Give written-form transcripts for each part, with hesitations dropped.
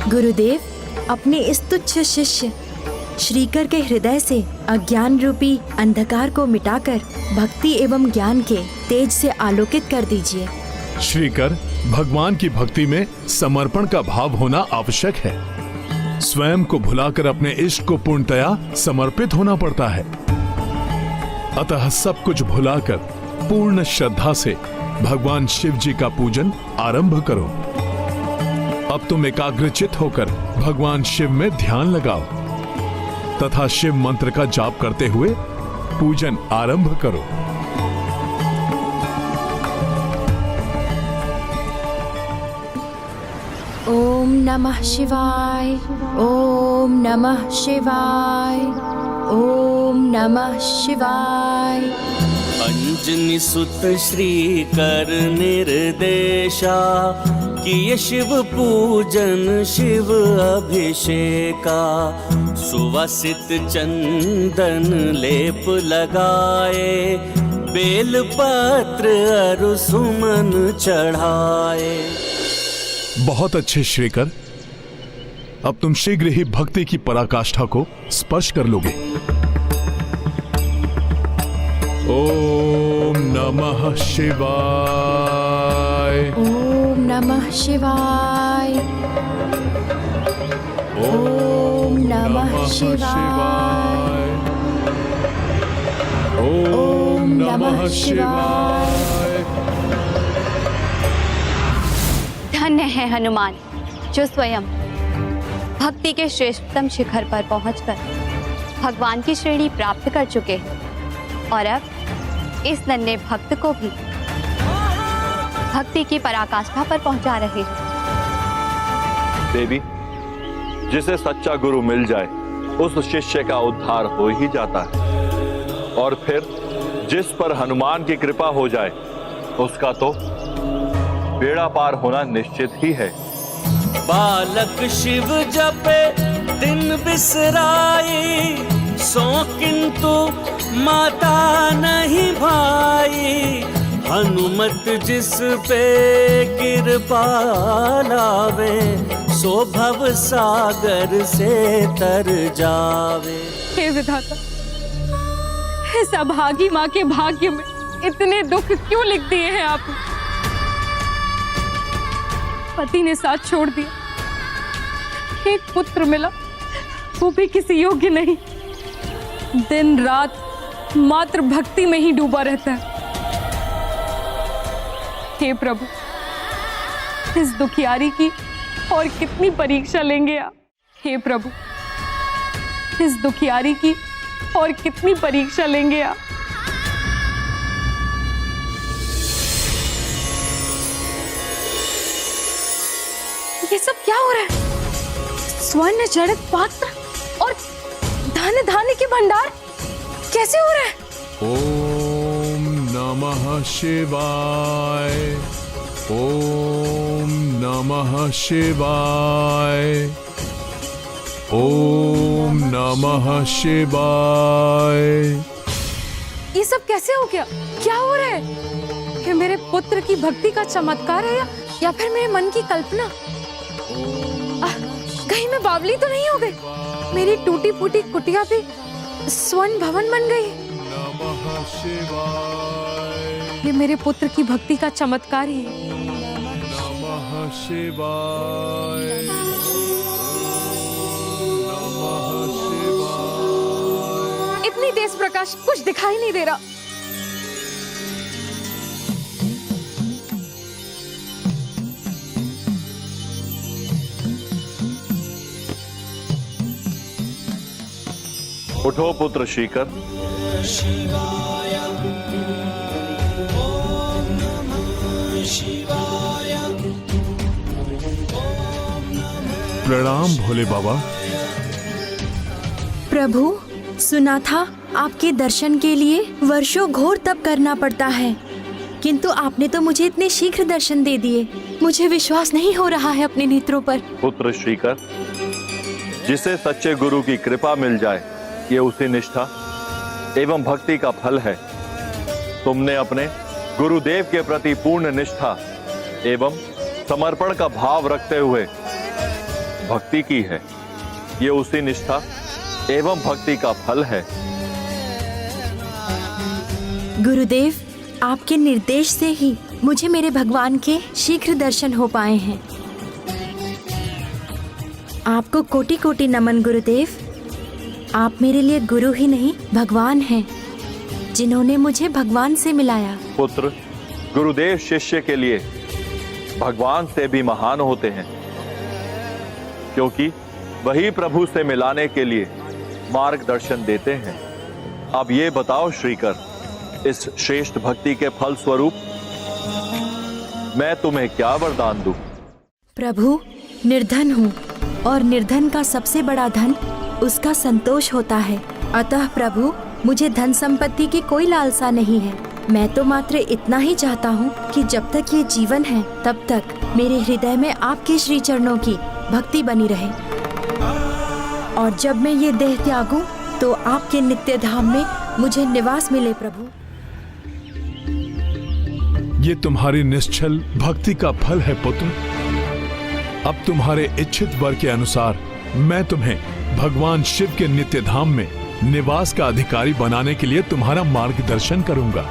गुरुदेव, अपने इस तुच्छ शिष्य श्रीकर के हृदय से अज्ञान रूपी अंधकार को मिटाकर भक्ति एवं ज्ञान के तेज से आलोकित कर दीजिए। श्रीकर, भगवान की भक्ति में समर्पण का भाव होना आवश्यक है। स्वयं को भुलाकर अपने इष्ट को पूर्णतया समर्पित होना पड़ता है। अतः सब कुछ भुलाकर पूर्ण श्रद्धा से भगवान शिव जी का पूजन आरंभ करो। अब तुम एकाग्रचित होकर भगवान शिव में ध्यान लगाओ तथा शिव मंत्र का जाप करते हुए पूजन आरंभ करो। ओम नमः शिवाय, ओम नमः शिवाय, ओम नमः शिवाय। अंजनी सुत श्रीकर निर्देशा, किए शिव पूजन शिव अभिषेका। सुवासित चंदन लेप लगाए, बेल पत्र अरु सुमन चढ़ाए। बहुत अच्छे श्रीकर, अब तुम शीघ्र ही भक्ति की पराकाष्ठा को स्पर्श कर लोगे। ओम नमः शिवाय, ओम नमः शिवाय, ओम नमः शिवाय, ओम नमः शिवाय। धन्य है हनुमान, जो स्वयं भक्ति के श्रेष्ठतम शिखर पर पहुंचकर भगवान की श्रेणी प्राप्त कर चुके हैं और अब इस नन्हे भक्त को भी भक्ति की पराकाष्ठा पर पहुंचा रहे हैं। देवी, जिसे सच्चा गुरु मिल जाए उस शिष्य का उद्धार हो ही जाता है, और फिर जिस पर हनुमान की कृपा हो जाए उसका तो बेड़ा पार होना निश्चित ही है। बालक शिव जपे दिन बिसराई, सो किंतु माता नहीं भाई। हनुमत जिस पे कृपा लावे, सो भव सागर से तर जावे। हे विधाता, इस अभागी माँ के भाग्य में इतने दुख क्यों लिख दिए हैं आपने? पति ने साथ छोड़ दिया, एक पुत्र मिला, वो भी किसी योग्य नहीं। दिन रात मात्र भक्ति में ही डूबा रहता है। हे प्रभु, इस दुखियारी की और कितनी परीक्षा लेंगे आप? हे प्रभु, इस दुखियारी की और कितनी परीक्षा लेंगे आप? ये सब क्या हो रहा है? स्वर्ण जड़ित पात्र और धन धान्य के भंडार कैसे हो रहा है? ओम नमः शिवाय, ओम नमः शिवाय, ओम नमः शिवाय। ये सब कैसे हो गया? क्या हो रहा है? ये मेरे पुत्र की भक्ति का चमत्कार है या फिर मेरे मन की कल्पना? कहीं मैं बावली तो नहीं हो गई? मेरी टूटी फूटी कुटिया भी स्वर्ण भवन बन गई। नमः शिवाय, ये मेरे पुत्र की भक्ति का चमत्कार ही है। नमः शिवाय, नमः शिवाय। इतनी तेज प्रकाश, कुछ दिखाई नहीं दे रहा। उठो पुत्र श्रीकर। प्रणाम भोले बाबा। प्रभु, सुना था आपके दर्शन के लिए वर्षों घोर तप करना पड़ता है, किंतु आपने तो मुझे इतने शीघ्र दर्शन दे दिए। मुझे विश्वास नहीं हो रहा है अपने नेत्रों पर। पुत्र श्रीकर, जिसे सच्चे गुरु की कृपा मिल जाए ये उसी निष्ठा एवं भक्ति का फल है। तुमने अपने गुरुदेव के प्रति पूर्ण निष्ठा एवं समर्पण का भाव रखते हुए भक्ति की है। ये उसी निष्ठा एवं भक्ति का फल है। गुरुदेव, आपके निर्देश से ही मुझे मेरे भगवान के शीघ्र दर्शन हो पाए हैं। आपको कोटि कोटि नमन गुरुदेव। आप मेरे लिए गुरु ही नहीं भगवान हैं, जिन्होंने मुझे भगवान से मिलाया। पुत्र, गुरुदेव शिष्य के लिए भगवान से भी महान होते हैं, क्योंकि वही प्रभु से मिलाने के लिए मार्गदर्शन देते हैं। अब ये बताओ श्रीकर, इस श्रेष्ठ भक्ति के फल स्वरूप मैं तुम्हें क्या वरदान दूं? प्रभु, निर्धन हूँ और निर्धन का सबसे बड़ा धन उसका संतोष होता है। अतः प्रभु, मुझे धन संपत्ति की कोई लालसा नहीं है। मैं तो मात्र इतना ही चाहता हूँ कि जब तक ये जीवन है तब तक मेरे हृदय में आपके श्री चरणों की भक्ति बनी रहे, और जब मैं ये देह त्यागूं तो आपके नित्य धाम में मुझे निवास मिले। प्रभु, ये तुम्हारी निश्चल भक्ति का फल है पुत्र। अब तुम्हारे इच्छित वर के अनुसार मैं तुम्हें भगवान शिव के नित्य धाम में निवास का अधिकारी बनाने के लिए तुम्हारा मार्गदर्शन करूंगा।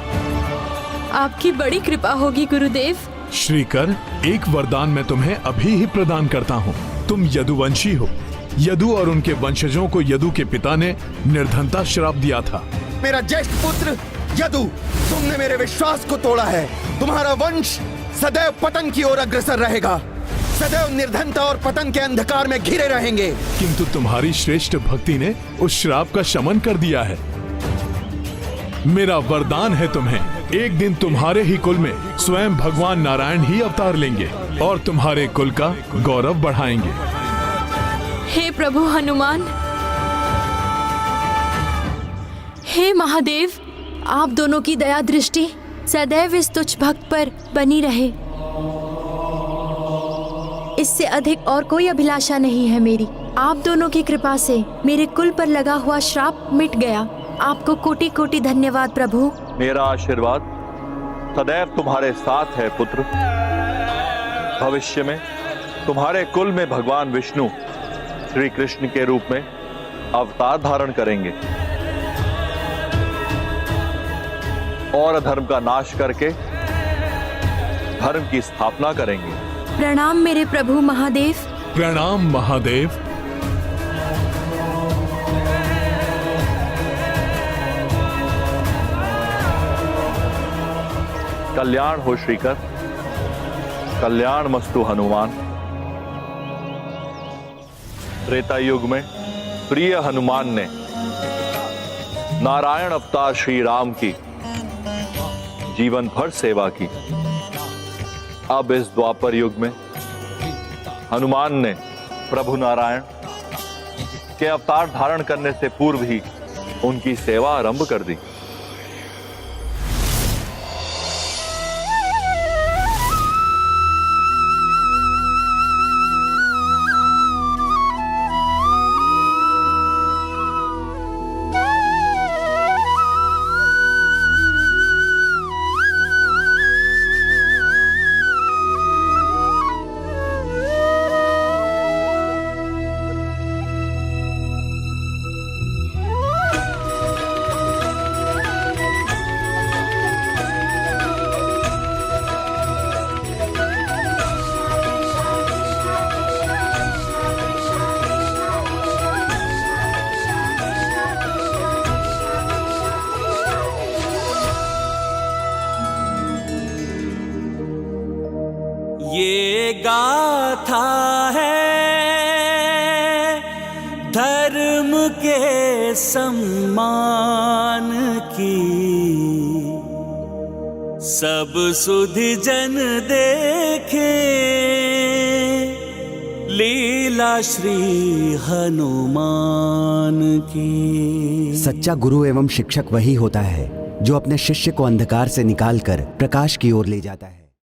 आपकी बड़ी कृपा होगी गुरुदेव। श्रीकर, एक वरदान मैं तुम्हें अभी ही प्रदान करता हूँ। तुम यदुवंशी हो। यदु और उनके वंशजों को यदु के पिता ने निर्धनता श्राप दिया था। मेरा ज्येष्ठ पुत्र यदु, तुमने मेरे विश्वास को तोड़ा है। तुम्हारा वंश सदैव पतन की ओर अग्रसर रहेगा, सदैव निर्धनता और पतन के अंधकार में घिरे रहेंगे। किंतु तुम्हारी श्रेष्ठ भक्ति ने उस श्राप का शमन कर दिया है। मेरा वरदान है तुम्हें, एक दिन तुम्हारे ही कुल में स्वयं भगवान नारायण ही अवतार लेंगे और तुम्हारे कुल का गौरव बढ़ाएंगे। हे प्रभु हनुमान, हे महादेव, आप दोनों की दया दृष्टि सदैव इस तुच्छ भक्त पर बनी रहे। इससे अधिक और कोई अभिलाषा नहीं है मेरी। आप दोनों की कृपा से मेरे कुल पर लगा हुआ श्राप मिट गया। आपको कोटि कोटि धन्यवाद प्रभु। मेरा आशीर्वाद सदैव तुम्हारे साथ है पुत्र। भविष्य में तुम्हारे कुल में भगवान विष्णु श्री कृष्ण के रूप में अवतार धारण करेंगे और अधर्म का नाश करके धर्म की स्थापना करेंगे। प्रणाम मेरे प्रभु महादेव। प्रणाम महादेव। कल्याण हो श्रीकर, कल्याण मस्तु हनुमान। त्रेता युग में प्रिय हनुमान ने नारायण अवतार श्री राम की जीवन भर सेवा की। अब इस द्वापर युग में हनुमान ने प्रभु नारायण के अवतार धारण करने से पूर्व ही उनकी सेवा आरंभ कर दी। ये गाथा है धर्म के सम्मान की, सब सुधि जन देखे लीला श्री हनुमान की। सच्चा गुरु एवं शिक्षक वही होता है जो अपने शिष्य को अंधकार से निकालकर प्रकाश की ओर ले जाता है।